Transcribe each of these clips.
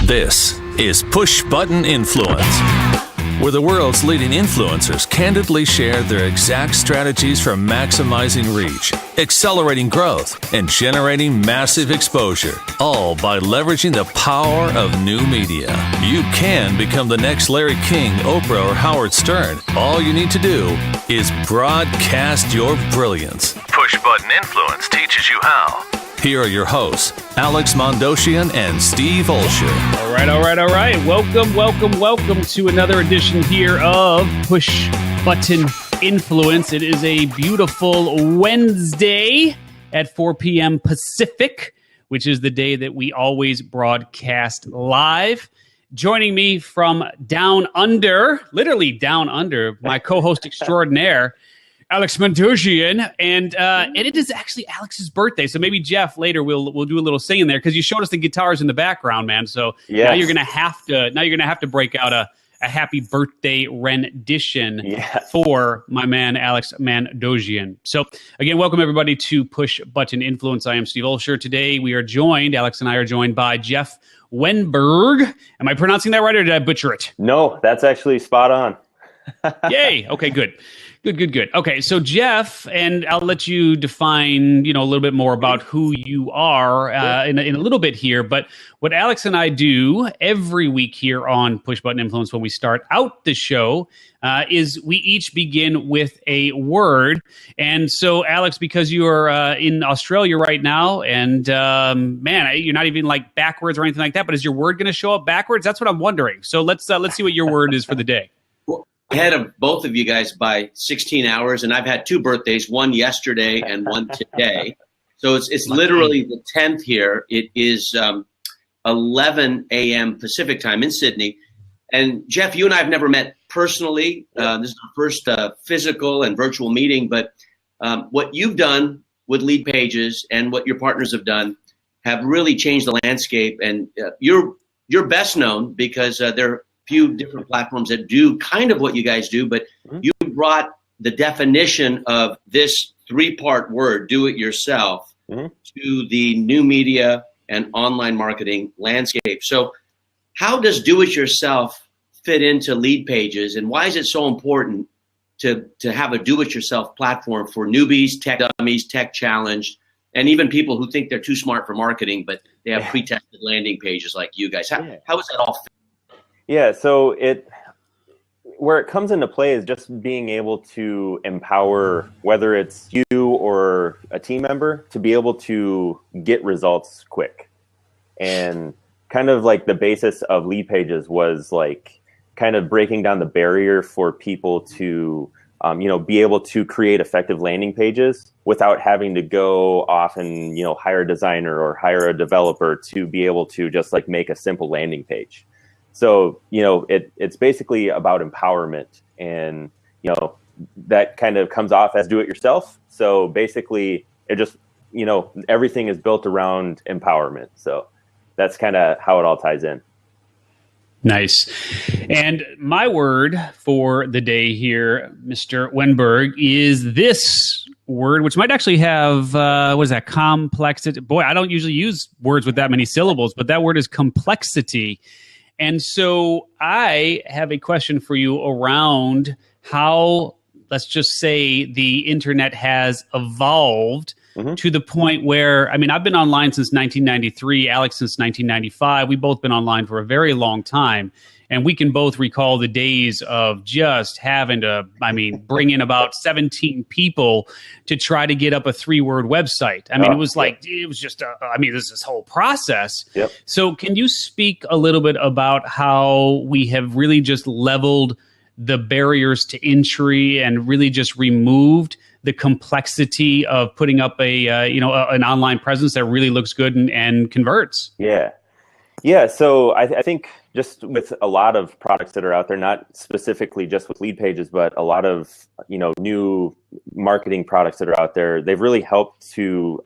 This is Push Button Influence, where the world's leading influencers candidly share their exact strategies for maximizing reach, accelerating growth, and generating massive exposure, all by leveraging the power of new media. You can become the next Larry King, Oprah, or Howard Stern. All you need to do is broadcast your brilliance. Push Button Influence teaches you how. Here are your hosts, Alex Mondosian and Steve Olsher. All right. Welcome to another edition here of Push Button Influence. It is a beautiful Wednesday at 4 p.m. Pacific, which is the day that we always broadcast live. Joining me from down under, literally down under, my co-host extraordinaire, Alex Mondosian, and it is actually Alex's birthday. So maybe Jeff later we'll do a little singing there because you showed us the guitars in the background, man. So yes. Now you're gonna have to break out a happy birthday rendition for my man Alex Mondosian. So again, welcome everybody to Push Button Influence. I am Steve Olsher. Today we are joined, Alex and I are joined by Jeff Wenberg. Am I pronouncing that right or did I butcher it? No, that's actually spot on. Yay. Okay, good. Okay, so Jeff, and I'll let you define, a little bit more about who you are in a little bit here. But what Alex and I do every week here on Push Button Influence when we start out the show is we each begin with a word. And so, Alex, because you are in Australia right now, and man, you're not even like backwards or anything like that. But is your word going to show up backwards? That's what I'm wondering. So let's see what your word is for the day. Ahead of both of you guys by 16 hours, and I've had two birthdays, one yesterday and one today. So it's literally the 10th here. It is 11 a.m. Pacific time in Sydney. And Jeff, you and I have never met personally. This is our first physical and virtual meeting, but what you've done with LeadPages and what your partners have done have really changed the landscape. And you're best known because they're few different platforms that do kind of what you guys do, but you brought the definition of this three-part word, do it yourself, to the new media and online marketing landscape. So how does do it yourself fit into LeadPages, and why is it so important to have a do it yourself platform for newbies, tech dummies, tech challenged, and even people who think they're too smart for marketing, but they have pre-tested landing pages like you guys? How does that all fit? Yeah, so where it comes into play is just being able to empower, whether it's you or a team member, to be able to get results quick. And kind of like the basis of LeadPages was like kind of breaking down the barrier for people to be able to create effective landing pages without having to go off and hire a designer or hire a developer to be able to just like make a simple landing page. So, it's basically about empowerment, and, that kind of comes off as do it yourself. So basically it just, everything is built around empowerment. So that's kind of how it all ties in. Nice. And my word for the day here, Mr. Wenberg, is this word, which might actually have, complexity. Boy, I don't usually use words with that many syllables, but that word is complexity. And so I have a question for you around how, let's just say, the internet has evolved to the point where, I've been online since 1993, Alex since 1995. We've both been online for a very long time. And we can both recall the days of just having to, bring in about 17 people to try to get up a 3-word website. It was like, it was just, this whole process. Yep. So can you speak a little bit about how we have really just leveled the barriers to entry and really just removed the complexity of putting up an online presence that really looks good and converts? Yeah. So I think just with a lot of products that are out there, not specifically just with LeadPages, but a lot of, new marketing products that are out there, they've really helped to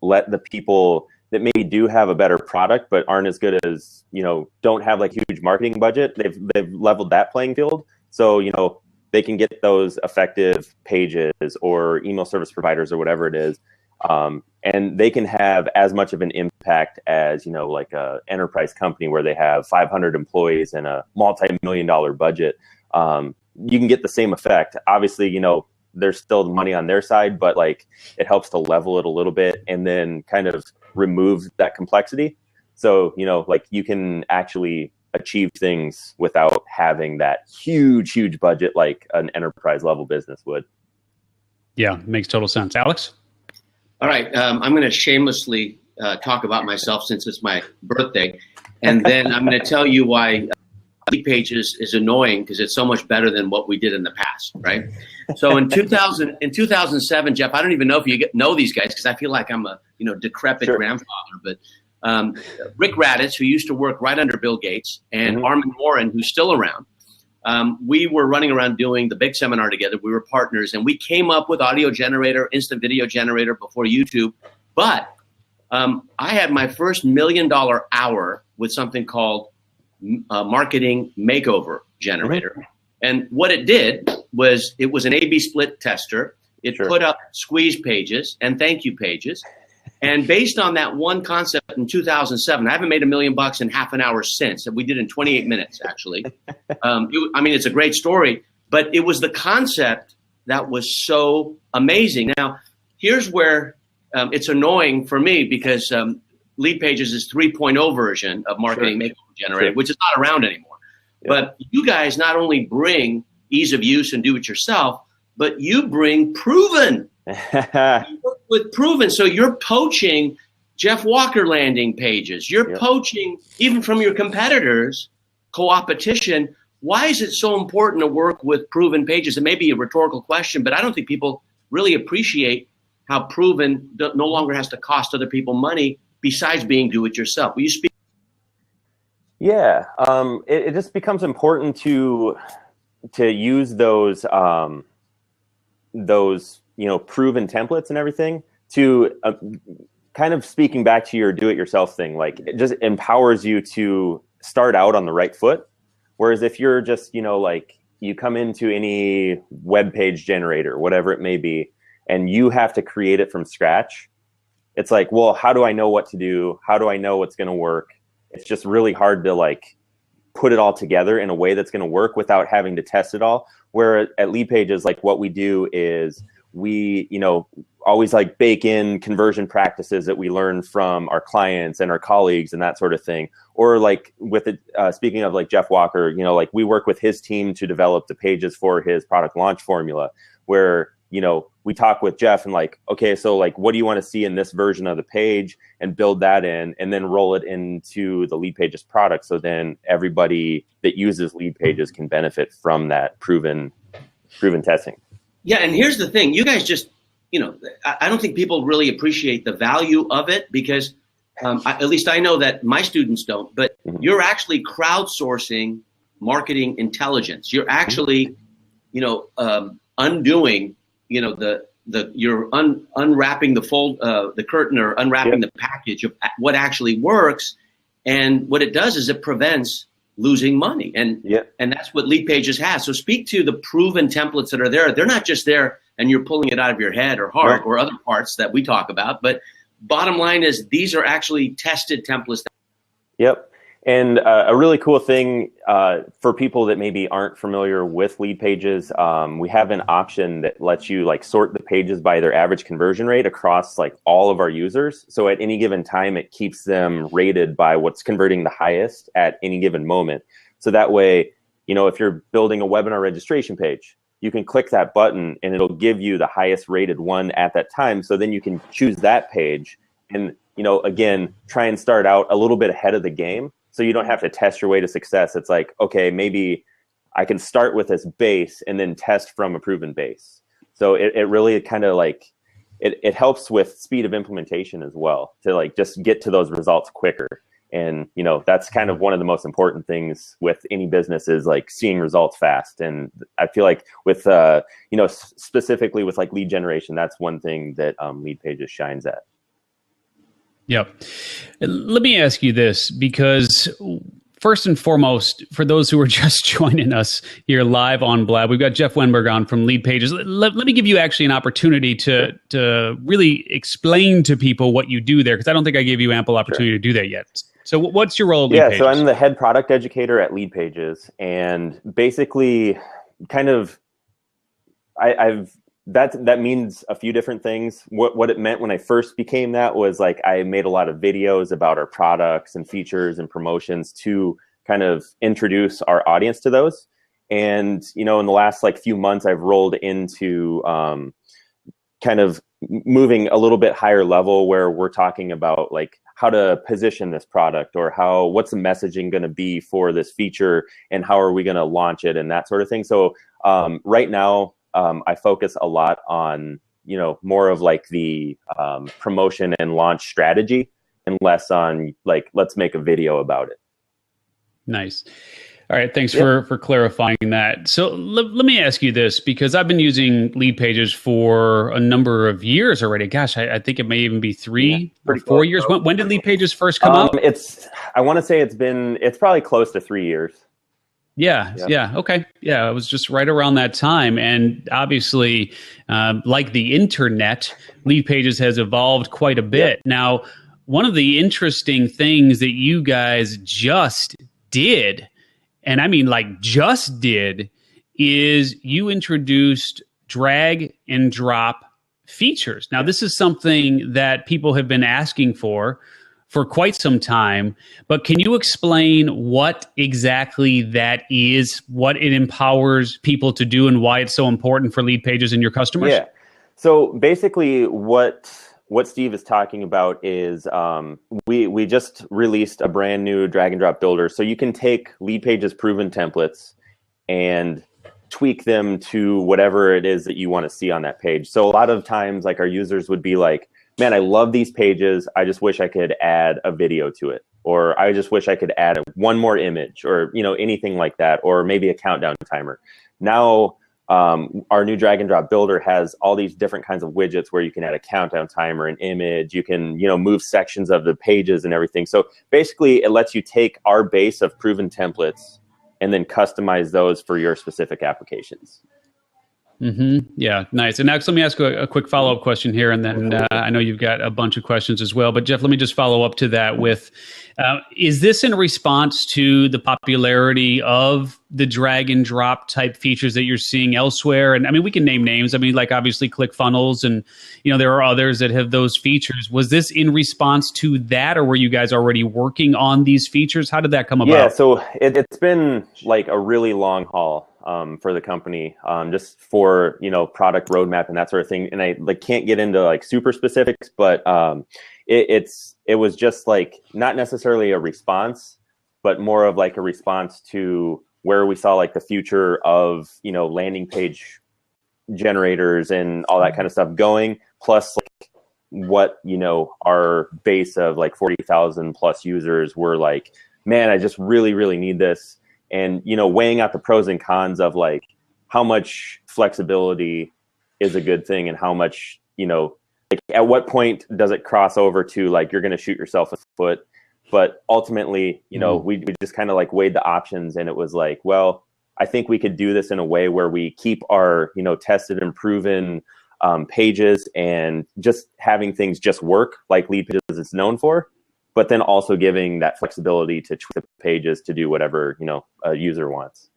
let the people that maybe do have a better product, but aren't as good as, don't have like huge marketing budget. They've leveled that playing field. So, they can get those effective pages or email service providers or whatever it is And they can have as much of an impact as, like a enterprise company where they have 500 employees and a multi-million-dollar budget. You can get the same effect. Obviously, there's still money on their side, but like it helps to level it a little bit and then kind of remove that complexity. So, like you can actually achieve things without having that huge budget like an enterprise level business would. Yeah, makes total sense. Alex? All right. I'm going to shamelessly talk about myself since it's my birthday. And then I'm going to tell you why LeadPages is annoying, because it's so much better than what we did in the past, right? So in 2007, Jeff, I don't even know if you know these guys, because I feel like I'm a decrepit grandfather. But Rick Raditz, who used to work right under Bill Gates, and Armin Warren, who's still around, we were running around doing the big seminar together. We were partners, and we came up with audio generator, instant video generator before YouTube. But I had my first $1 million hour with something called marketing makeover generator. And what it did was it was an A/B split tester. It put up squeeze pages and thank you pages. And based on that one concept in 2007, I haven't made $1 million in half an hour since. We did in 28 minutes, actually. It's a great story, but it was the concept that was so amazing. Now, here's where it's annoying for me, because LeadPages is 3.0 version of Marketing Makeover Generator, which is not around anymore. But you guys not only bring ease of use and do it yourself, but you bring proven. You work with proven. So you're poaching Jeff Walker landing pages. You're poaching even from your competitors, CoOp Edition. Why is it so important to work with proven pages? It may be a rhetorical question, but I don't think people really appreciate how proven no longer has to cost other people money besides being do-it-yourself. Will you speak? Yeah, it just becomes important to use those proven templates and everything to kind of speaking back to your do-it-yourself thing. Like it just empowers you to start out on the right foot. Whereas if you're just like you come into any web page generator, whatever it may be, and you have to create it from scratch, it's like, well, how do I know what to do? How do I know what's going to work? It's just really hard to like put it all together in a way that's going to work without having to test it all. Where at LeadPages, like what we do is we, always like bake in conversion practices that we learn from our clients and our colleagues and that sort of thing. Or like with it, speaking of like Jeff Walker, like we work with his team to develop the pages for his product launch formula, where we talk with Jeff and like, okay, so like, what do you want to see in this version of the page, and build that in, and then roll it into the LeadPages product. So then everybody that uses LeadPages can benefit from that proven testing. Yeah. And here's the thing, you guys just, I don't think people really appreciate the value of it, because at least I know that my students don't, but you're actually crowdsourcing marketing intelligence. You're actually, undoing, you're unwrapping the curtain, or unwrapping the package of what actually works. And what it does is it prevents losing money. And that's what LeadPages has. So speak to the proven templates that are there. They're not just there and you're pulling it out of your head or heart or other parts that we talk about. But bottom line is these are actually tested templates. Yep. And a really cool thing for people that maybe aren't familiar with LeadPages, we have an option that lets you like sort the pages by their average conversion rate across like all of our users. So at any given time, it keeps them rated by what's converting the highest at any given moment. So that way, if you're building a webinar registration page, you can click that button and it'll give you the highest rated one at that time. So then you can choose that page and, again, try and start out a little bit ahead of the game. So you don't have to test your way to success. It's like, okay, maybe I can start with this base and then test from a proven base. So it really kind of like, it helps with speed of implementation as well, to like just get to those results quicker. And, that's kind of one of the most important things with any business is like seeing results fast. And I feel like with, specifically with like lead generation, that's one thing that LeadPages shines at. Yep. Let me ask you this, because first and foremost, for those who are just joining us here live on Blab, we've got Jeff Wenberg on from LeadPages. Let me give you actually an opportunity to really explain to people what you do there, because I don't think I gave you ample opportunity to do that yet. So what's your role at LeadPages? Yeah, so I'm the Head Product Educator at LeadPages, and basically kind of that means a few different things. What it meant when I first became that was like I made a lot of videos about our products and features and promotions to kind of introduce our audience to those. And, you know, in the last like few months, I've rolled into kind of moving a little bit higher level where we're talking about like how to position this product, or what's the messaging going to be for this feature, and how are we going to launch it, and that sort of thing. So right now, I focus a lot on, you know, more of like the promotion and launch strategy, and less on like, let's make a video about it. Nice. All right. Thanks for clarifying that. So let me ask you this, because I've been using LeadPages for a number of years already. Gosh, I think it may even be 3 or 4 years. When did LeadPages first come out? I want to say it's probably close to 3 years. Yeah. Okay. Yeah, it was just right around that time. And obviously, like the internet, LeadPages has evolved quite a bit. Now, one of the interesting things that you guys just did, and I mean like just did, is you introduced drag and drop features. Now, this is something that people have been asking for quite some time, but can you explain what exactly that is, what it empowers people to do, and why it's so important for LeadPages and your customers? Yeah. So basically what Steve is talking about is we just released a brand new drag and drop builder. So you can take LeadPages proven templates and tweak them to whatever it is that you want to see on that page. So a lot of times, like, our users would be like, man, I love these pages. I just wish I could add a video to it. Or I just wish I could add one more image, or, you know, anything like that, or maybe a countdown timer. Now, our new drag and drop builder has all these different kinds of widgets where you can add a countdown timer, an image, you can, you know, move sections of the pages and everything. So basically it lets you take our base of proven templates and then customize those for your specific applications. Mm-hmm. Yeah, nice. And next, let me ask a quick follow-up question here, and then I know you've got a bunch of questions as well. But Jeff, let me just follow up to that with, is this in response to the popularity of the drag and drop type features that you're seeing elsewhere? And I mean, we can name names. I mean, like obviously ClickFunnels, and, you know, there are others that have those features. Was this in response to that, or were you guys already working on these features? How did that come about? Yeah, so it's been like a really long haul. For the company, just for, you know, product roadmap and that sort of thing. And I like can't get into like super specifics, but it was just like not necessarily a response, but more of like a response to where we saw like the future of, you know, landing page generators and all that kind of stuff going, plus like what, you know, our base of like 40,000 plus users were like, man, I just really, really need this. And, you know, weighing out the pros and cons of like how much flexibility is a good thing, and how much, you know, like at what point does it cross over to like you're going to shoot yourself in the foot. But ultimately, you know, we just kind of like weighed the options, and it was like, well, I think we could do this in a way where we keep our, you know, tested and proven pages, and just having things just work like LeadPages is known for, but then also giving that flexibility to tweak the pages to do whatever, you know, a user wants.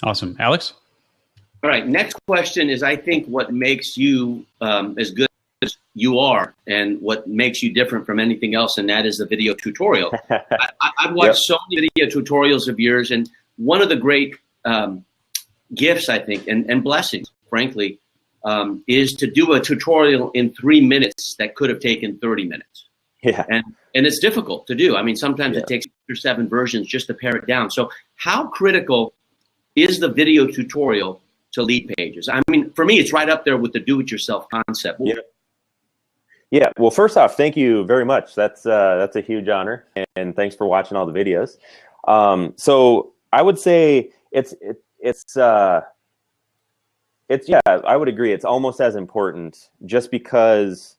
Awesome. Alex? All right. Next question is, I think, what makes you as good as you are, and what makes you different from anything else, and that is the video tutorial. I've watched so many video tutorials of yours, and one of the great gifts, I think, and blessings, frankly, is to do a tutorial in 3 minutes that could have taken 30 minutes. Yeah. And it's difficult to do. I mean, sometimes it takes 6 or 7 versions just to pare it down. So how critical is the video tutorial to LeadPages? I mean, for me, it's right up there with the do-it-yourself concept. Yeah. Well, first off, thank you very much. That's a huge honor, and thanks for watching all the videos. So I would say it's I would agree. It's almost as important, just because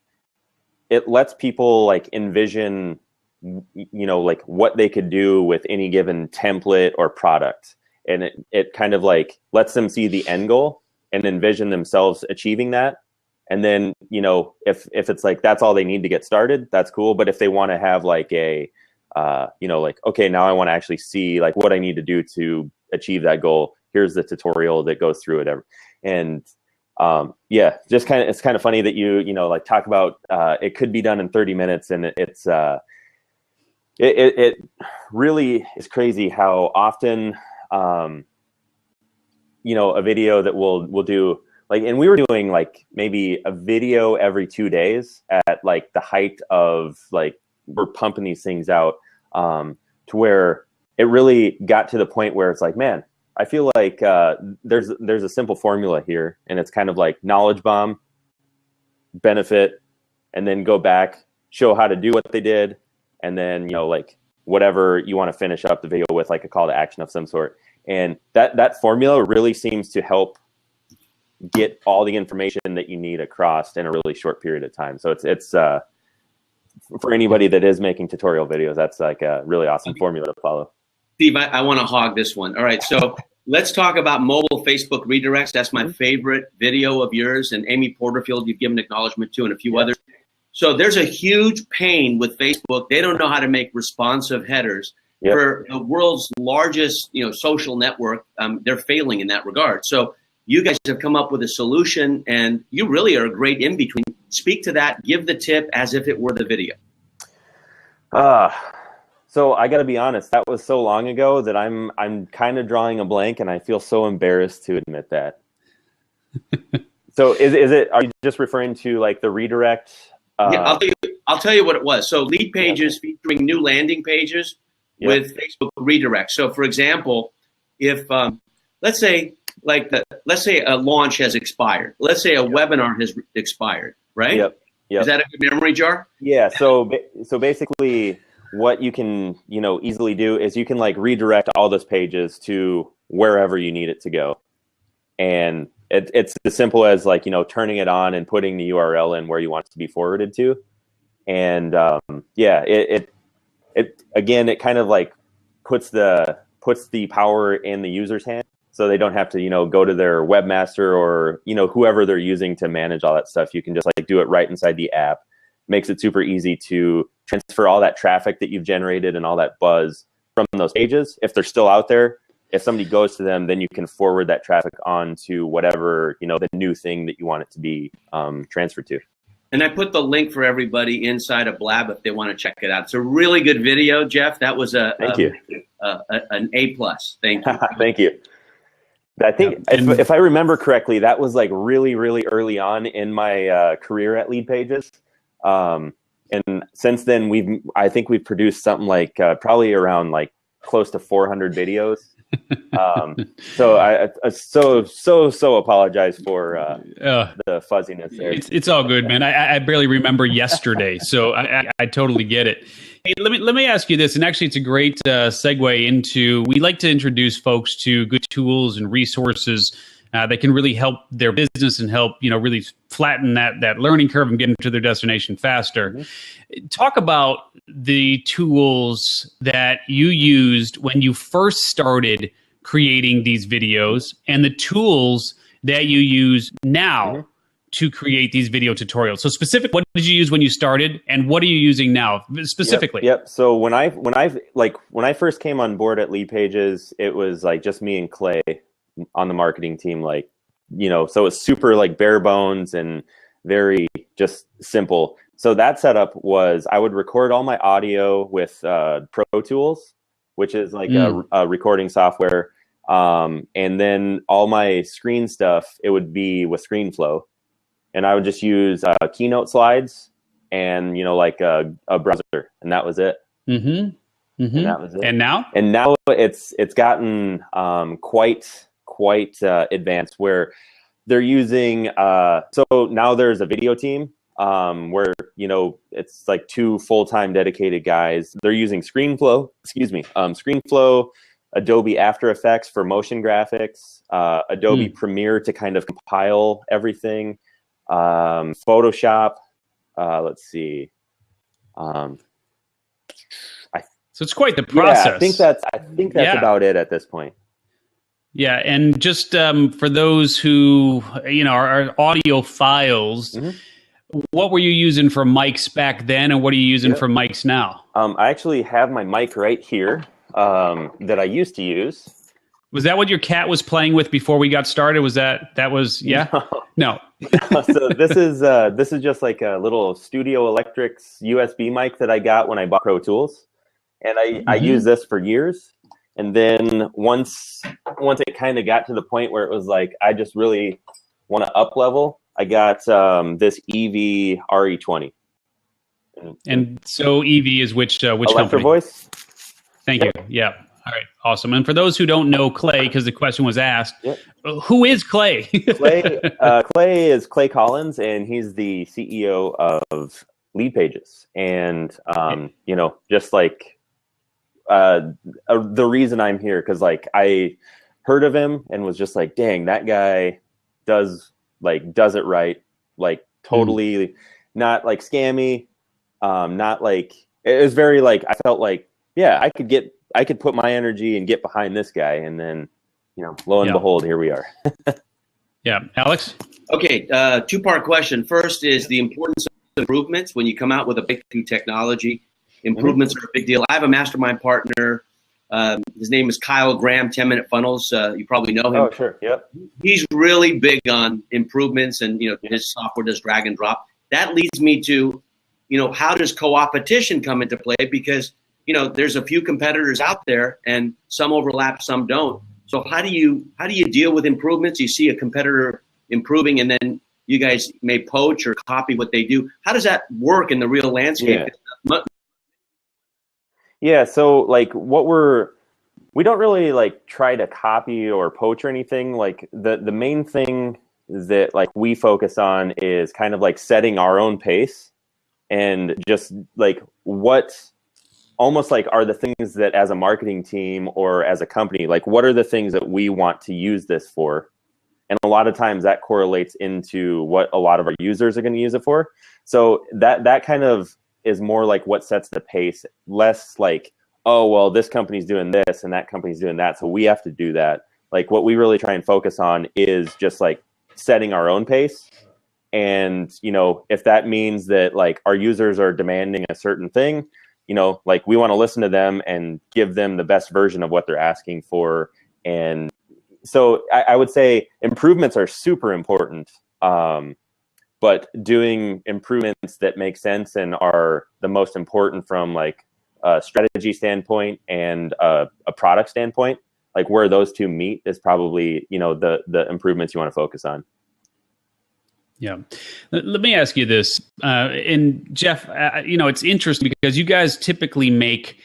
it lets people like envision like what they could do with any given template or product. And it kind of like lets them see the end goal and envision themselves achieving that. And then, if it's like, that's all they need to get started, that's cool. But if they want to have like a, like, okay, now I want to actually see like what I need to do to achieve that goal. Here's the tutorial that goes through it. And just it's kind of funny that you like talk about it could be done in 30 minutes, and it really is crazy how often a video that we'll do, like, and we were doing like maybe a video every 2 days at like the height of like we're pumping these things out, to where it really got to the point where it's like, man, I feel like there's a simple formula here, and it's kind of like knowledge bomb, benefit, and then go back, show how to do what they did, and then like whatever you want to finish up the video with, like a call to action of some sort. And that formula really seems to help get all the information that you need across in a really short period of time. So it's for anybody that is making tutorial videos, that's like a really awesome formula to follow. Steve, I want to hog this one. All right, so let's talk about mobile Facebook redirects. That's my favorite video of yours, and Amy Porterfield, you've given acknowledgement to, and a few others. So there's a huge pain with Facebook. They don't know how to make responsive headers. Yep. For the world's largest, social network, they're failing in that regard. So you guys have come up with a solution, and you really are a great in-between. Speak to that. Give the tip as if it were the video. So I got to be honest, that was so long ago that I'm kind of drawing a blank, and I feel so embarrassed to admit that. So are you just referring to like the redirect? Yeah, I'll tell you what it was. So LeadPages featuring new landing pages with Facebook redirect. So for example, if let's say a launch has expired. Let's say a webinar has expired, right? Yep. Is that a good memory jar? Yeah. So basically, what you can easily do is you can like redirect all those pages to wherever you need it to go, and it's as simple as like turning it on and putting the URL in where you want it to be forwarded to, and it kind of like puts the power in the user's hand, so they don't have to go to their webmaster or whoever they're using to manage all that stuff. You can just like do it right inside the app. Makes it super easy to transfer all that traffic that you've generated and all that buzz from those pages. If they're still out there, if somebody goes to them, then you can forward that traffic on to whatever the new thing that you want it to be transferred to. And I put the link for everybody inside of Blab if they want to check it out. It's a really good video, Jeff. That was an A+. Thank you. Thank you. I think if I remember correctly, that was like really, really early on in my career at LeadPages. And since then, I think we've produced something like probably around like close to 400 videos. So I so apologize for the fuzziness there. It's all good, man. I barely remember yesterday, so I totally get it. Hey, let me ask you this, and actually it's a great segue into, we like to introduce folks to good tools and resources that can really help their business and help really flatten that learning curve and get them to their destination faster. Mm-hmm. Talk about the tools that you used when you first started creating these videos, and the tools that you use now to create these video tutorials. So specific, what did you use when you started, and what are you using now specifically? Yep. So when I first came on board at LeadPages, it was like just me and Clay on the marketing team, so it's super like bare bones and very just simple. So that setup was, I would record all my audio with Pro Tools, which is like a recording software. And then all my screen stuff, it would be with ScreenFlow. And I would just use Keynote slides and, like a browser, and that was it. Mm-hmm. Mm-hmm. And that was it. And now it's gotten quite advanced, where they're using so now there's a video team where it's like 2 full-time dedicated guys. They're using ScreenFlow, Adobe After Effects for motion graphics, Adobe Premiere to kind of compile everything, Photoshop, let's see, So it's quite the process. Yeah, I think that's about it at this point. Yeah, and just for those who are audio files, what were you using for mics back then, and what are you using for mics now? I actually have my mic right here that I used to use. Was that what your cat was playing with before we got started? No. So this is just like a little Studio Electrics USB mic that I got when I bought Pro Tools, and I used this for years. And then once it kind of got to the point where it was like I just really want to up level, I got this EV RE20. And so EV is which company? Voice. Thank you. Yeah. All right. Awesome. And for those who don't know Clay, because the question was asked, who is Clay? Clay is Clay Collins, and he's the CEO of LeadPages. And just like the reason I'm here, because like I heard of him and was just like, dang, that guy does it right, like totally not like scammy, not like, it was very like, I felt like, yeah, I could put my energy and get behind this guy, and then lo and behold, here we are. Yeah. Alex? Okay, two-part question. First is the importance of improvements when you come out with a breakthrough technology. Improvements are a big deal. I have a mastermind partner. His name is Kyle Graham, 10-Minute Funnels. You probably know him. Oh, sure. Yep. He's really big on improvements, and his software does drag and drop. That leads me to, how does CoOp Edition come into play? Because there's a few competitors out there, and some overlap, some don't. So how do you deal with improvements? You see a competitor improving, and then you guys may poach or copy what they do. How does that work in the real landscape? Yeah, so like we don't really like try to copy or poach or anything. Like the main thing that like we focus on is kind of like setting our own pace, and just like what almost like are the things that as a marketing team or as a company, like what are the things that we want to use this for? And a lot of times that correlates into what a lot of our users are going to use it for. So that kind of is more like what sets the pace, less like, oh, well, this company's doing this and that company's doing that, so we have to do that. Like what we really try and focus on is just like setting our own pace. And, if that means that like our users are demanding a certain thing, like we want to listen to them and give them the best version of what they're asking for. And so I would say improvements are super important. But doing improvements that make sense and are the most important from like a strategy standpoint and a product standpoint, like where those two meet is probably, the improvements you want to focus on. Yeah. Let me ask you this. And Jeff, it's interesting because you guys typically make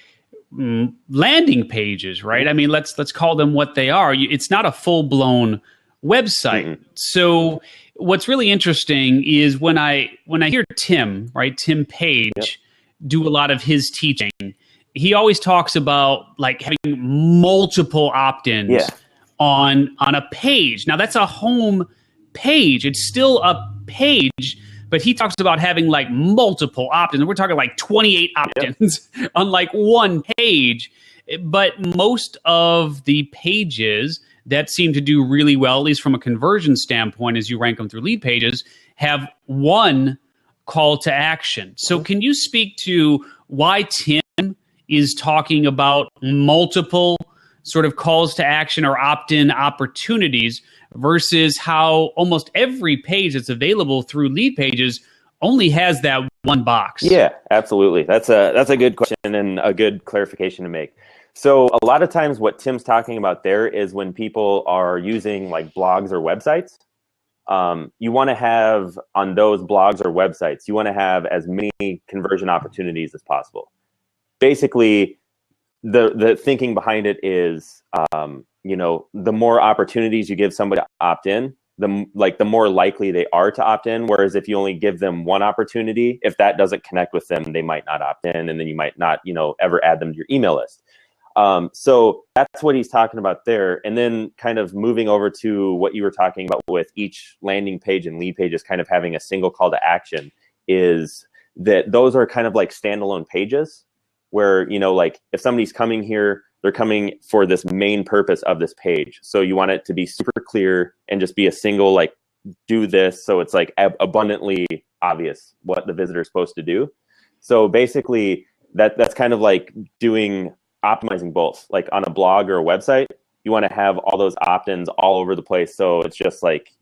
landing pages, right? I mean, let's call them what they are. It's not a full-blown website. So what's really interesting is when I hear Tim Page do a lot of his teaching, he always talks about like having multiple opt-ins on a page. Now that's a home page. It's still a page, but he talks about having like multiple opt-ins. We're talking like 28 opt-ins on like one page. But most of the pages that seem to do really well, at least from a conversion standpoint, as you rank them through LeadPages, have one call to action. So can you speak to why Tim is talking about multiple sort of calls to action or opt-in opportunities versus how almost every page that's available through LeadPages only has that one box? Yeah, absolutely. That's a good question and a good clarification to make. So a lot of times what Tim's talking about there is when people are using like blogs or websites, you want to have on those blogs or websites, you want to have as many conversion opportunities as possible. Basically, the thinking behind it is, the more opportunities you give somebody to opt in, the more likely they are to opt in. Whereas if you only give them one opportunity, if that doesn't connect with them, they might not opt in, and then you might not, ever add them to your email list. So that's what he's talking about there. And then kind of moving over to what you were talking about with each landing page and LeadPages kind of having a single call to action, is that those are kind of like standalone pages where, like if somebody's coming here, they're coming for this main purpose of this page. So you want it to be super clear and just be a single, like, do this. So it's like abundantly obvious what the visitor is supposed to do. So basically that's kind of like optimizing both. Like on a blog or a website, you want to have all those opt-ins all over the place. So it's just like,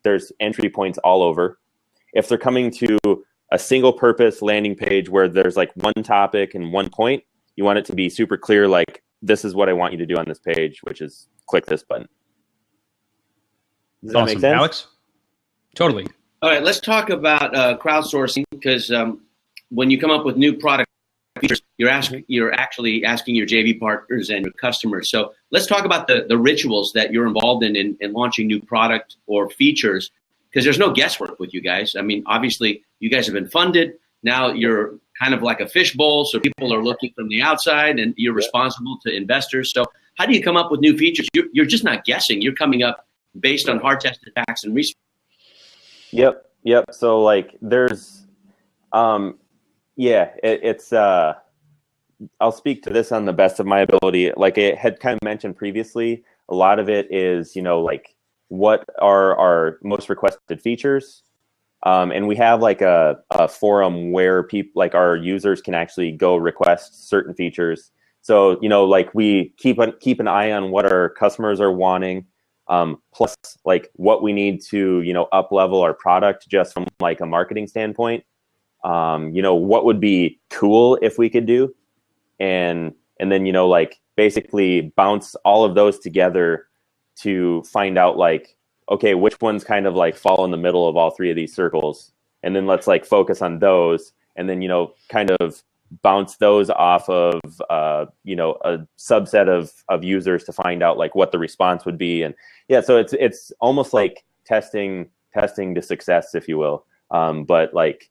there's entry points all over. If they're coming to a single purpose landing page where there's like one topic and one point, you want it to be super clear, like, this is what I want you to do on this page, which is click this button. Does that make sense? Alex? Totally. All right, let's talk about crowdsourcing, because when you come up with new product features, you're actually asking your JV partners and your customers. So let's talk about the rituals that you're involved in launching new product or features, because there's no guesswork with you guys. I mean, obviously, you guys have been funded. Now you're kind of like a fishbowl, so people are looking from the outside, and you're responsible to investors. So how do you come up with new features? You're just not guessing. You're coming up based on hard-tested facts and research. Yep. So like there's, it's I'll speak to this on the best of my ability. Like I had kind of mentioned previously, a lot of it is, like what are our most requested features? And we have like a forum where people, like our users, can actually go request certain features. So, like we keep an eye on what our customers are wanting, plus like what we need to, up level our product just from like a marketing standpoint. What would be cool if we could do, and then, like basically bounce all of those together to find out like, okay, which ones kind of like fall in the middle of all three of these circles, and then let's like focus on those, and then kind of bounce those off of a subset of users to find out like what the response would be. And so it's almost like testing to success, if you will. But like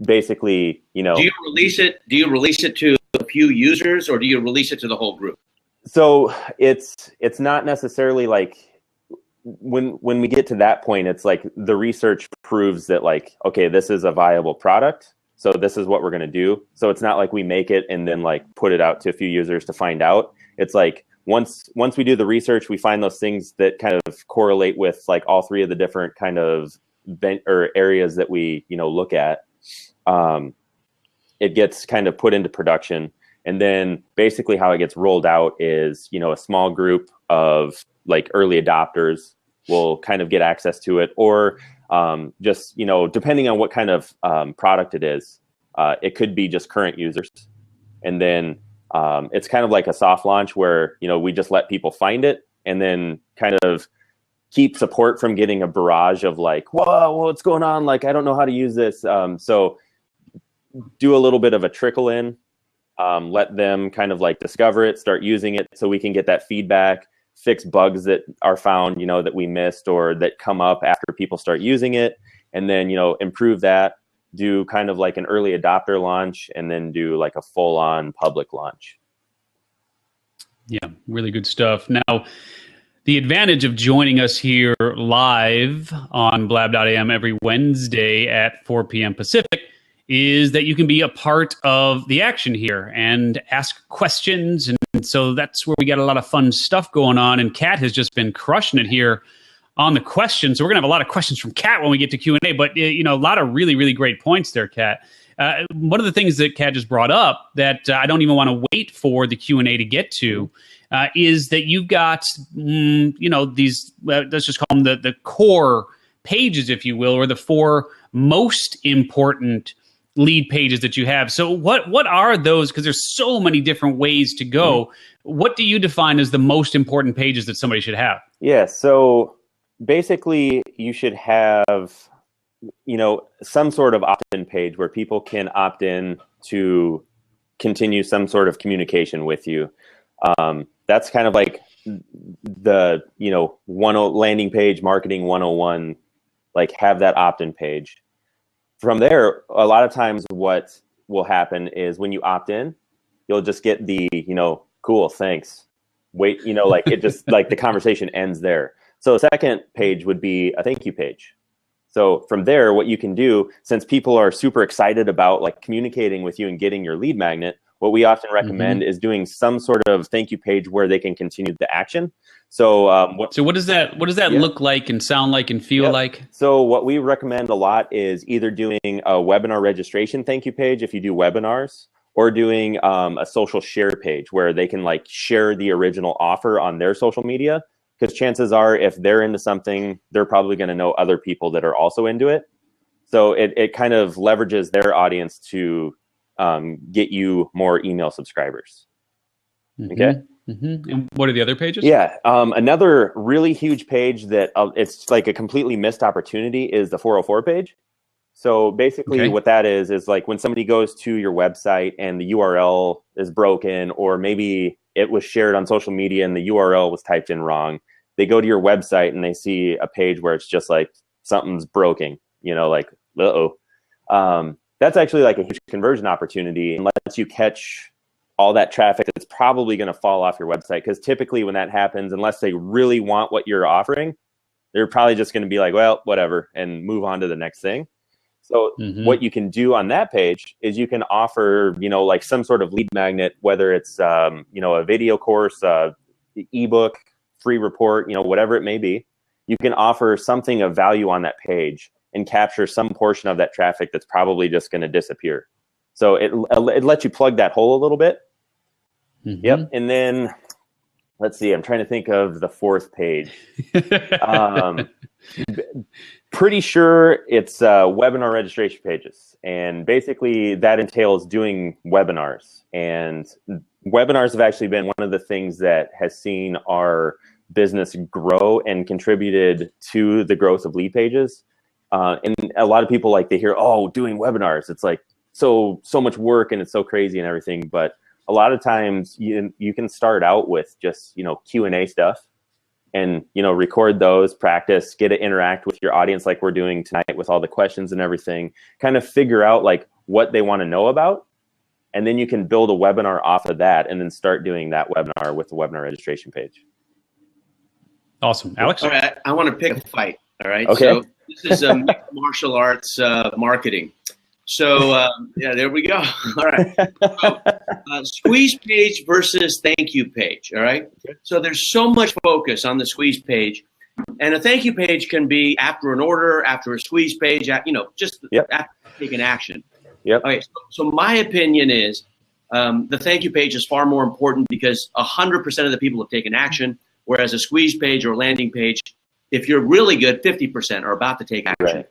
basically, do you release it? Do you release it to a few users, or do you release it to the whole group? So it's not necessarily like, when we get to that point, it's like the research proves that like, okay, this is a viable product, so this is what we're going to do. So it's not like we make it and then like put it out to a few users to find out. It's like once we do the research, we find those things that kind of correlate with like all three of the different kind of areas that we look at. It gets kind of put into production, and then basically how it gets rolled out is a small group of like early adopters will kind of get access to it, or just, depending on what kind of product it is, it could be just current users. And then it's kind of like a soft launch where, we just let people find it, and then kind of keep support from getting a barrage of like, whoa, what's going on? Like, I don't know how to use this. So do a little bit of a trickle in, let them kind of like discover it, start using it, so we can get that feedback, fix bugs that are found, that we missed or that come up after people start using it, and then, improve that, do kind of like an early adopter launch, and then do like a full-on public launch. Yeah, really good stuff. Now, the advantage of joining us here live on blab.am every Wednesday at 4 p.m. Pacific is that you can be a part of the action here and ask questions. And so that's where we got a lot of fun stuff going on. And Kat has just been crushing it here on the questions. So we're going to have a lot of questions from Kat when we get to Q&A. But, a lot of really, really great points there, Kat. One of the things that Kat just brought up that I don't even want to wait for the Q&A to get to is that you've got, these, let's just call them the core pages, if you will, or the 4 most important lead pages that you have. So what are those? Because there's so many different ways to go. Mm-hmm. What do you define as the most important pages that somebody should have? Yeah, so basically you should have, some sort of opt-in page where people can opt in to continue some sort of communication with you. That's kind of like the, landing page marketing 101, like have that opt-in page. From there, a lot of times what will happen is when you opt in, you'll just get the, cool, thanks. Wait, like it just like the conversation ends there. So a second page would be a thank you page. So from there, what you can do, since people are super excited about like communicating with you and getting your lead magnet, what we often recommend is doing some sort of thank you page where they can continue the action. So what does that look like and sound like and feel like? So what we recommend a lot is either doing a webinar registration thank you page if you do webinars, or doing a social share page where they can like share the original offer on their social media. Because chances are, if they're into something, they're probably going to know other people that are also into it. So it kind of leverages their audience to get you more email subscribers. Okay. And what are the other pages? Yeah. Another really huge page that it's like a completely missed opportunity is the 404 page. So basically what that is like when somebody goes to your website and the URL is broken, or maybe it was shared on social media and the URL was typed in wrong. They go to your website and they see a page where it's just like something's broken, like, that's actually like a huge conversion opportunity and lets you catch all that traffic that's probably going to fall off your website. Because typically when that happens, unless they really want what you're offering, they're probably just going to be like, well, whatever, and move on to the next thing. So what you can do on that page is you can offer, like some sort of lead magnet, whether it's, a video course, ebook, free report, whatever it may be. You can offer something of value on that page and capture some portion of that traffic that's probably just going to disappear. So it lets you plug that hole a little bit. Yep. And then let's see, I'm trying to think of the fourth page. Pretty sure it's webinar registration pages. And basically that entails doing webinars. And webinars have actually been one of the things that has seen our business grow and contributed to the growth of LeadPages. And a lot of people like to hear, doing webinars. It's like so much work and it's so crazy and everything. But a lot of times you can start out with just, Q&A stuff and, record those, practice, get to interact with your audience like we're doing tonight with all the questions and everything, kind of figure out like what they want to know about. And then you can build a webinar off of that and then start doing that webinar with the webinar registration page. Awesome. Alex? All right. I want to pick a fight. All right. Okay. So this is mixed martial arts marketing. So, there we go. All right. So, squeeze page versus thank you page. All right. So there's so much focus on the squeeze page, and a thank you page can be after an order, after a squeeze page, just after taking action. Yep. Okay. So my opinion is the thank you page is far more important because 100% of the people have taken action, whereas a squeeze page or landing page, if you're really good, 50% are about to take action. Right.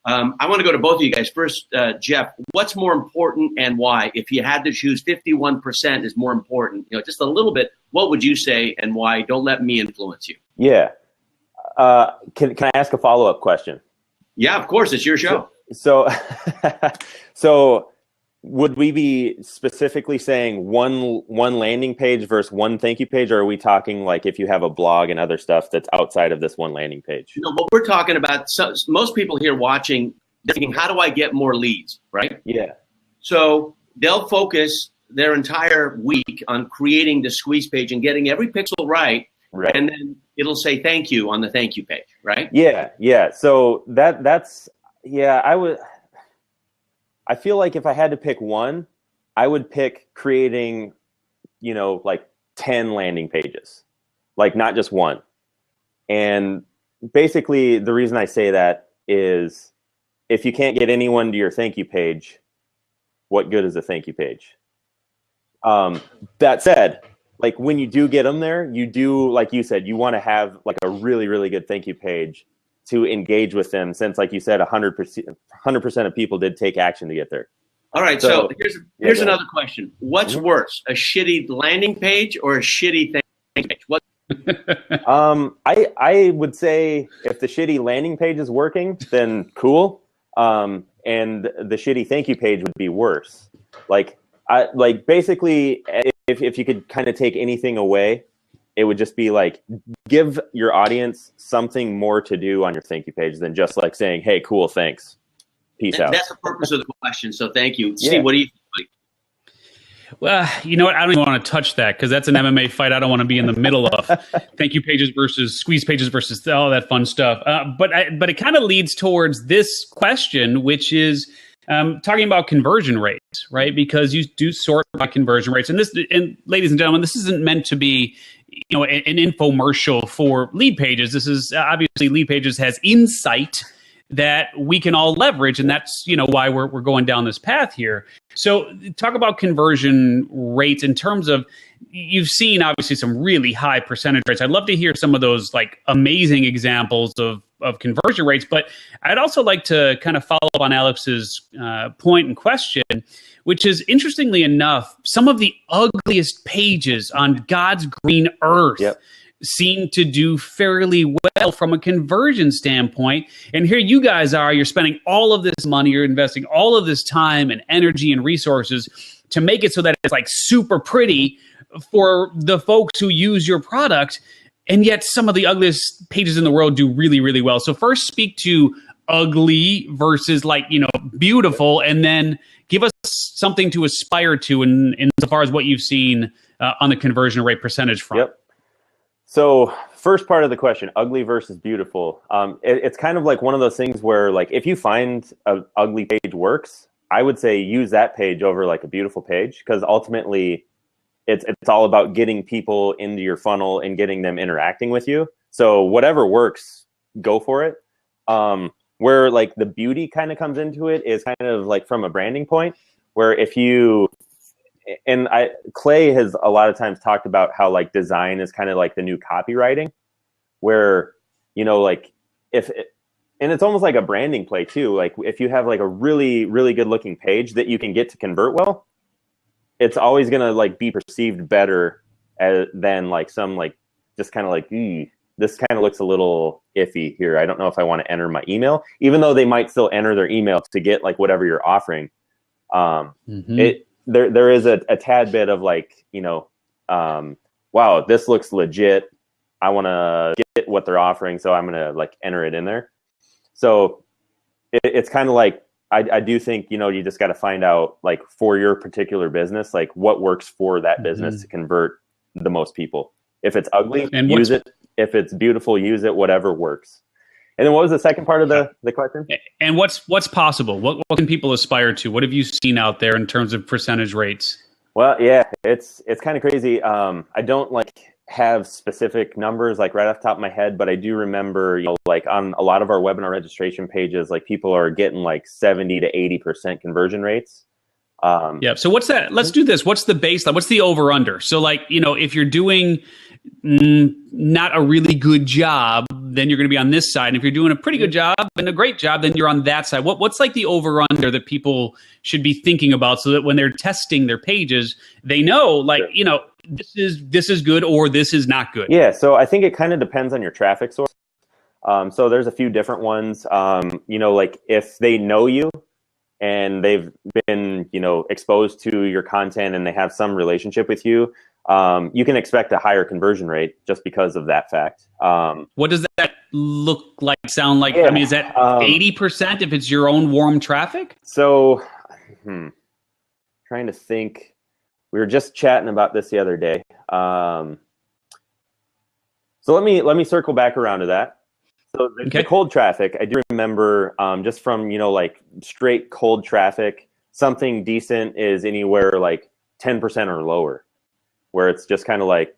I want to go to both of you guys. First, Jeff, what's more important and why? If you had to choose 51% is more important, just a little bit, what would you say and why? Don't let me influence you. Yeah. Can I ask a follow-up question? Yeah, of course. It's your show. So would we be specifically saying one landing page versus one thank you page, or are we talking like if you have a blog and other stuff that's outside of this one landing page? No, what we're talking about, most people here watching, thinking, how do I get more leads, right? Yeah. So they'll focus their entire week on creating the squeeze page and getting every pixel right. And then it'll say thank you on the thank you page, right? Yeah. Yeah. So I feel like if I had to pick one, I would pick creating, like 10 landing pages, like not just one. And basically the reason I say that is if you can't get anyone to your thank you page, what good is a thank you page? That said, like when you do get them there, you do, like you said, you want to have like a really, really good thank you page to engage with them, since, like you said, 100% of people did take action to get there. All right, so here's another question. What's worse, a shitty landing page or a shitty thank you page? What? I would say if the shitty landing page is working, then cool. And the shitty thank you page would be worse. Basically, if you could kind of take anything away, it would just be like, give your audience something more to do on your thank you page than just like saying, hey, cool, thanks. Peace out. That's the purpose of the question. So thank you. Steve, what do you think? Well, you know what? I don't even want to touch that because that's an MMA fight I don't want to be in the middle of. Thank you pages versus squeeze pages versus all that fun stuff. But it kind of leads towards this question, which is talking about conversion rates. right? Because you do sort by conversion rates. And ladies and gentlemen, this isn't meant to be, an infomercial for LeadPages. This is obviously LeadPages has insight that we can all leverage, and that's why we're going down this path here. So talk about conversion rates in terms of, you've seen obviously some really high percentage rates. I'd love to hear some of those like amazing examples of conversion rates, but I'd also like to kind of follow up on Alex's point and question, which is, interestingly enough, some of the ugliest pages on God's green earth seem to do fairly well from a conversion standpoint. And here you guys are, you're spending all of this money, you're investing all of this time and energy and resources to make it so that it's like super pretty for the folks who use your product. And yet some of the ugliest pages in the world do really, really well. So first speak to ugly versus beautiful, and then give us something to aspire to in so far as what you've seen on the conversion rate percentage front. Yep. So first part of the question, ugly versus beautiful. It's kind of like one of those things where, like, if you find an ugly page works, I would say use that page over like a beautiful page, because ultimately it's all about getting people into your funnel and getting them interacting with you. So whatever works, go for it. Where like the beauty kind of comes into it is kind of like from a branding point, where if you, and Clay has a lot of times talked about how like design is kind of like the new copywriting, where, like and it's almost like a branding play too. Like if you have like a really, really good looking page that you can get to convert well, it's always going to like be perceived better than like some like just kind of like, this kind of looks a little iffy here. I don't know if I want to enter my email, even though they might still enter their email to get like whatever you're offering. There is a tad bit of like, wow, this looks legit. I want to get what they're offering, so I'm going to like enter it in there. So it's kind of like, I do think, you just got to find out like for your particular business, like what works for that business to convert the most people. If it's ugly, use it. If it's beautiful, use it, whatever works. And then what was the second part of the question? And what's possible? What can people aspire to? What have you seen out there in terms of percentage rates? Well, yeah, it's kind of crazy. I don't like have specific numbers like right off the top of my head, but I do remember, like on a lot of our webinar registration pages, like people are getting like 70 to 80% conversion rates. So what's that? Let's do this. What's the baseline? What's the over under? So like, if you're doing not a really good job, then you're going to be on this side. And if you're doing a pretty good job and a great job, then you're on that side. What's like the over under that people should be thinking about, so that when they're testing their pages, they know like, this is good or this is not good? Yeah. So I think it kind of depends on your traffic source. So there's a few different ones. Like if they know you and they've been, exposed to your content and they have some relationship with you, you can expect a higher conversion rate just because of that fact. What does that look like, sound like? I mean, is that 80% if it's your own warm traffic? So trying to think, we were just chatting about this the other day. So let me circle back around to that. So the cold traffic, I do remember just from, like straight cold traffic, something decent is anywhere like 10% or lower, where it's just kind of like,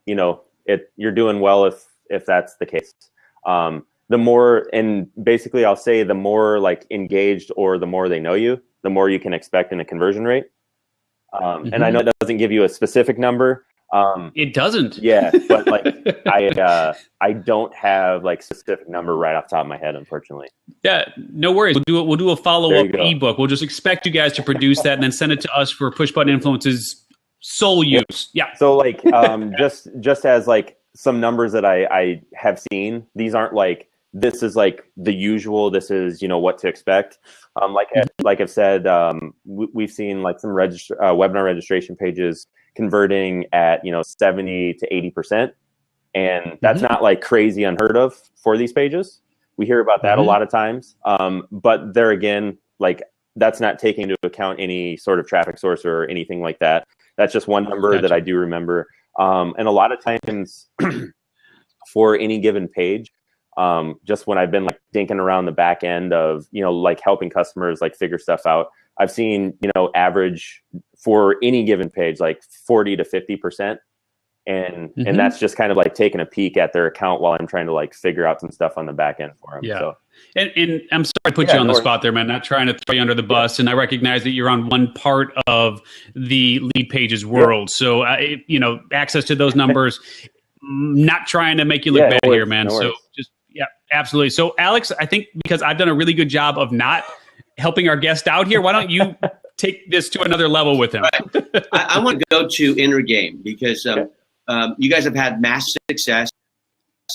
you're doing well if that's the case. The more, and basically I'll say the more like engaged or the more they know you, the more you can expect in a conversion rate. And I know it doesn't give you a specific number. It doesn't. Yeah, but like I don't have like specific number right off the top of my head, unfortunately. Yeah, no worries. We'll do a follow-up ebook. We'll just expect you guys to produce that and then send it to us for Push Button Influence's sole use. Yeah. So like just as like some numbers that I have seen, these aren't like this is like the usual. This is what to expect. Like I've said, we've seen like some webinar registration pages converting at 70 to 80%, and that's not like crazy unheard of for these pages. We hear about that a lot of times, but there again, like that's not taking into account any sort of traffic source or anything like that. That's just one number that I do remember. And a lot of times for any given page, just when I've been like dinking around the back end of like helping customers like figure stuff out, I've seen, average for any given page, like 40 to 50%. And that's just kind of like taking a peek at their account while I'm trying to like figure out some stuff on the back end for them. Yeah. So. And I'm sorry to put you on the spot there, man. Not trying to throw you under the bus. And I recognize that you're on one part of the LeadPages world. So, access to those numbers, not trying to make you look bad here, man. So just, absolutely. So Alex, I think because I've done a really good job of not helping our guest out here, why don't you take this to another level with him? Right. I want to go to Inner Game because you guys have had massive success.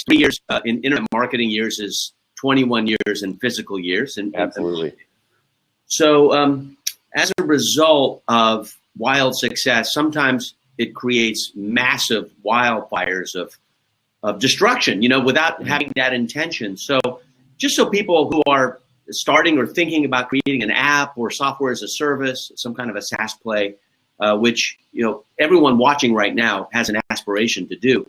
3 years in internet marketing years is 21 years in physical years. Absolutely. So as a result of wild success, sometimes it creates massive wildfires of destruction, without having that intention. So just so people who are starting or thinking about creating an app or software as a service, some kind of a SaaS play, which, everyone watching right now has an aspiration to do.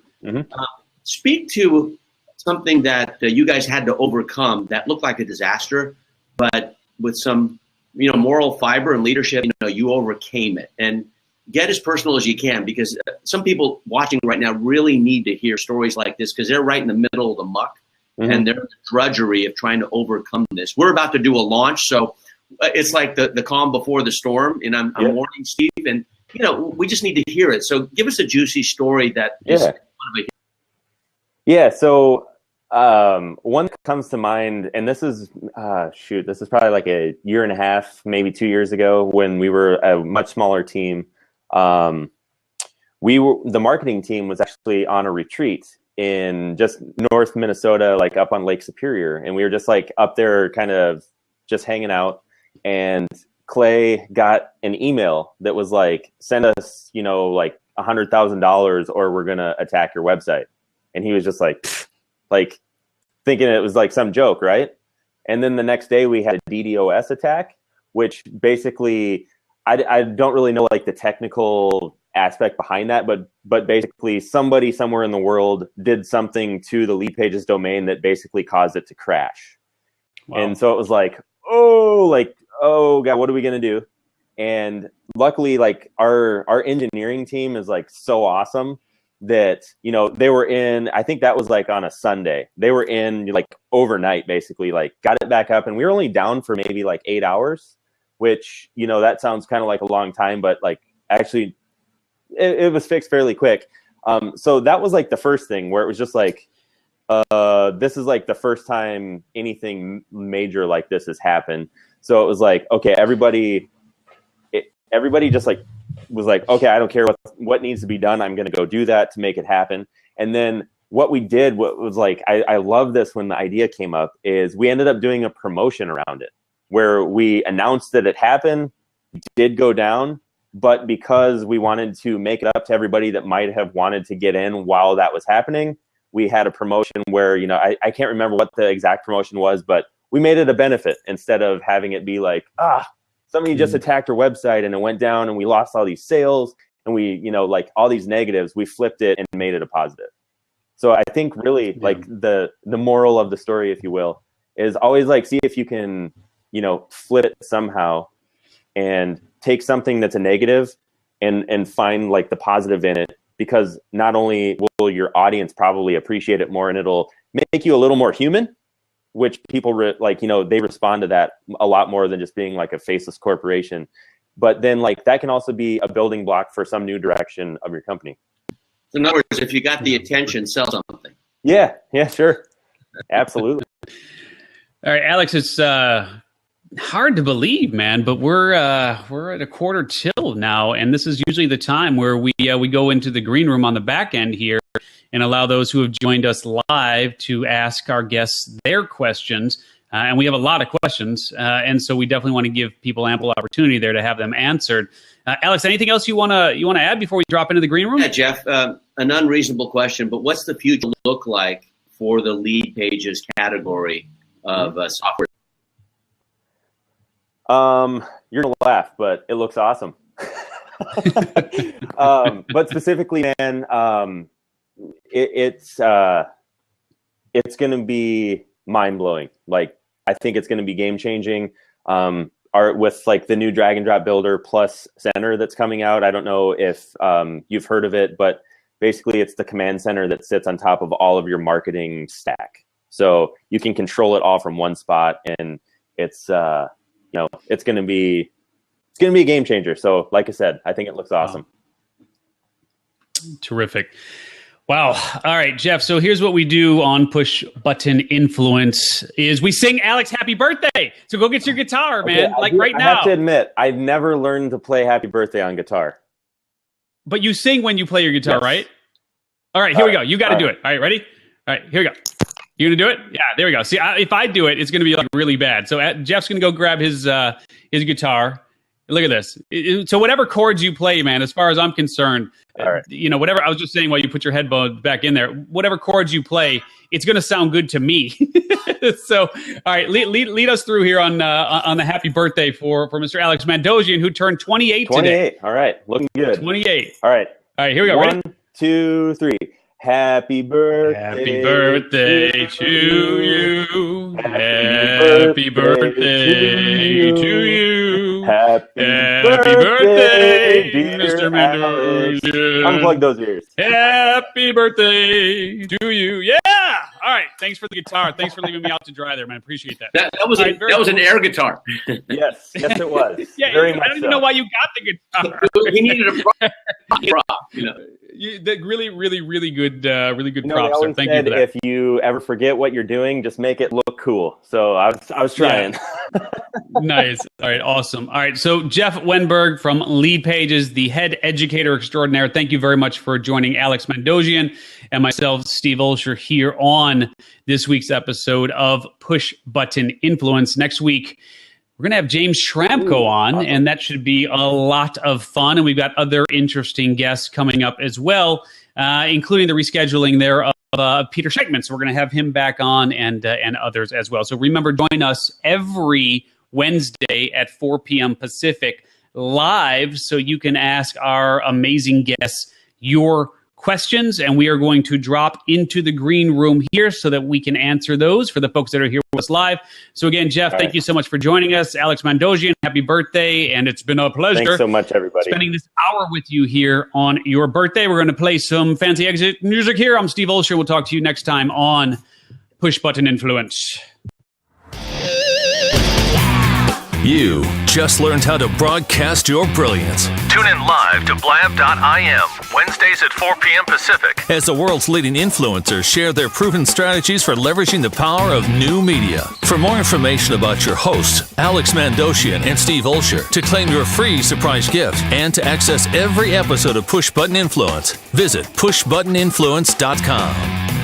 Speak to something that you guys had to overcome that looked like a disaster, but with some, moral fiber and leadership, you overcame it. And get as personal as you can, because some people watching right now really need to hear stories like this because they're right in the middle of the muck and they're in the drudgery of trying to overcome this. We're about to do a launch, so it's like the calm before the storm, and I'm warning Steve, and we just need to hear it. So give us a juicy story that is so one that comes to mind, and this is this is probably like a year and a half, maybe 2 years ago, when we were a much smaller team. The marketing team was actually on a retreat in just North Minnesota, like up on Lake Superior, and we were just like up there kind of just hanging out, and Clay got an email that was like, send us, like $100,000 or we're going to attack your website. And he was just like thinking it was like some joke, right? And then the next day we had a DDoS attack, which basically, I don't really know like the technical aspect behind that, but basically somebody somewhere in the world did something to the LeadPages domain that basically caused it to crash. Wow. And so it was like, oh God, what are we going to do? And luckily, like our engineering team is like so awesome that, they were in, I think that was like on a Sunday, they were in like overnight, basically, like got it back up, and we were only down for maybe like 8 hours, which, that sounds kind of like a long time, but like actually it was fixed fairly quick. So that was like the first thing where it was just like, this is like the first time anything major like this has happened. So it was like, okay, everybody just like was like, okay, I don't care what needs to be done. I'm going to go do that to make it happen. And then what we did, what was like, I love this when the idea came up, is we ended up doing a promotion around it where we announced that it happened, did go down, but because we wanted to make it up to everybody that might have wanted to get in while that was happening, we had a promotion where, I can't remember what the exact promotion was, but we made it a benefit instead of having it be like, somebody just attacked our website and it went down and we lost all these sales and we, like all these negatives, we flipped it and made it a positive. So I think really like the moral of the story, if you will, is always like, see if you can, flip it somehow and take something that's a negative and find like the positive in it, because not only will your audience probably appreciate it more and it'll make you a little more human, which people they respond to that a lot more than just being like a faceless corporation. But then like that can also be a building block for some new direction of your company. In other words, if you got the attention, sell something. Yeah, sure. Absolutely. All right, Alex, it's hard to believe, man, but we're at a quarter till now, and this is usually the time where we go into the green room on the back end here and allow those who have joined us live to ask our guests their questions. And we have a lot of questions, and so we definitely want to give people ample opportunity there to have them answered. Alex, anything else you want to add before we drop into the green room? Yeah, Jeff, an unreasonable question, but what's the future look like for the LeadPages category of software? You're gonna laugh, but it looks awesome. But specifically, man, it's going to be mind blowing. Like, I think it's going to be game changing. are with like the new drag and drop builder plus center that's coming out. I don't know if you've heard of it, but basically it's the command center that sits on top of all of your marketing stack. So you can control it all from one spot, and it's it's going to be a game changer. So like I said, I think it looks awesome. Terrific. Wow. All right, Jeff. So here's what we do on Push Button Influence is we sing Alex happy birthday. So go get your guitar, man. I now. have to admit, I've never learned to play happy birthday on guitar. But you sing when you play your guitar, Yes. right? All right, here we go. You got to do it. All right, ready? All right, here we go. You gonna do it? Yeah, there we go. See, if I do it, it's gonna be like really bad. So Jeff's gonna go grab his guitar. Look at this. So whatever chords you play, man, as far as I'm concerned, All right. Whatever. I was just saying while you put your headphones back in there, whatever chords you play, it's gonna sound good to me. So, all right, lead us through here on the happy birthday for Mr. Alex Mandosian, who turned 28 today. 28. All right, looking good. 28. All right. All right, here we go. 1, Ready? 2, 3. Happy birthday. Happy birthday to you. Happy birthday to you. Happy birthday, dear Mr. Alex. Mendoza. Unplug those ears. Happy birthday to you. Yeah. All right. Thanks for the guitar. Thanks for leaving me out to dry there, man. Appreciate that. That was an air guitar. Yes, it was. Yeah, Very I much don't even so. know why you got the guitar. He needed a prop, Really, really, really good They props. always Thank you said for that. if you ever forget what you're doing, just make it look cool. So I was trying. Nice. All right. Awesome. All right. So Jeff Wenberg from LeadPages, the head educator extraordinaire. Thank you very much for joining Alex Mandosian and myself, Steve Olsher, here on this week's episode of Push Button Influence. Next week, we're going to have James Schramko on, awesome. and that should be a lot of fun. And we've got other interesting guests coming up as well, including the rescheduling there of Peter Schechtman. So we're going to have him back on and others as well. So remember, join us every Wednesday at 4 p.m. Pacific live so you can ask our amazing guests your questions, and we are going to drop into the green room here so that we can answer those for the folks that are here with us live. So again, Jeff, thank you so much for joining us. Alex Mandosian, happy birthday, and it's been a pleasure. Thanks so much, everybody. Spending this hour with you here on your birthday. We're going to play some fancy exit music here. I'm Steve Olsher. We'll talk to you next time on Push Button Influence. You just learned how to broadcast your brilliance. Tune in live to blab.im, Wednesdays at 4 p.m. Pacific, as the world's leading influencers share their proven strategies for leveraging the power of new media. For more information about your hosts, Alex Mandosian and Steve Olsher, to claim your free surprise gift and to access every episode of Push Button Influence, visit pushbuttoninfluence.com.